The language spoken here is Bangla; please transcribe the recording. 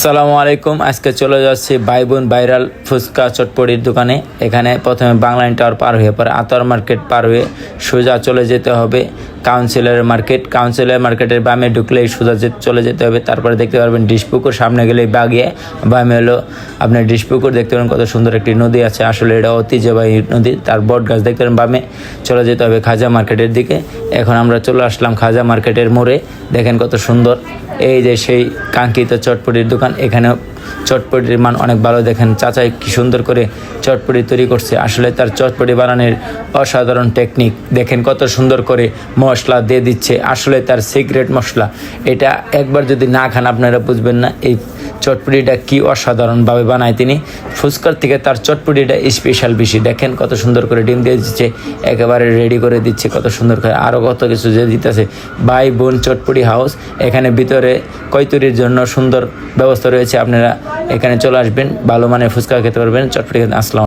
আসসালামু আলাইকুম। আজকে চলে যাচ্ছি ভাইবোন ভাইরাল ফুচকা চটপটির দোকানে। এখানে প্রথমে বাংলাইন টাওয়ার পার হয়ে পরে আতর মার্কেট পার হয়ে সোজা চলে যেতে হবে কাউন্সিলর মার্কেট। কাউন্সিলর মার্কেটের বামে ঢুকলেই সোজা চলে যেতে হবে। তারপরে দেখতে পারবেন ডিশপুকুর, সামনে গেলেই বাগিয়ে বামে হলো আপনার ডিশপুকুর। দেখতে পারেন কত সুন্দর একটি নদী আছে, আসলে এটা ঐতিহ্যবাহী নদী। তার বট গাছ দেখতে পারেন। বামে চলে যেতে হবে খাজা মার্কেটের দিকে। এখন আমরা চলে আসলাম খাজা মার্কেটের মোড়ে। দেখেন কত সুন্দর, এই যে সেই কাঙ্ক্ষিত চটপটির দোকান। এখানে চটপটির মান অনেক ভালো। দেখেন চাচাই কি সুন্দর করে চটপটি তৈরি করছে। আসলে তার চটপটি বানানোর অসাধারণ টেকনিক। দেখেন কত সুন্দর করে মশলা দিয়ে দিচ্ছে, আসলে তার সিক্রেট মশলা। এটা একবার যদি না খান আপনারা বুঝবেন না এই চটপটিটা কি অসাধারণভাবে বানায় তিনি। ফুচকার থেকে তার চটপটিটা স্পেশাল বেশি। দেখেন কত সুন্দর করে ডিম দিয়ে দিচ্ছে, একেবারে রেডি করে দিচ্ছে কত সুন্দর করে। আরও কত কিছু যে দিতেছে। ভাই বোন চটপটি হাউস। এখানে ভিতরে কৈতরির জন্য সুন্দর ব্যবস্থা রয়েছে। আপনারা এখানে চলে আসবেন, ভালো মানের ফুচকা খেতে পারবেন, চটপটি খেতে। আসসালাম।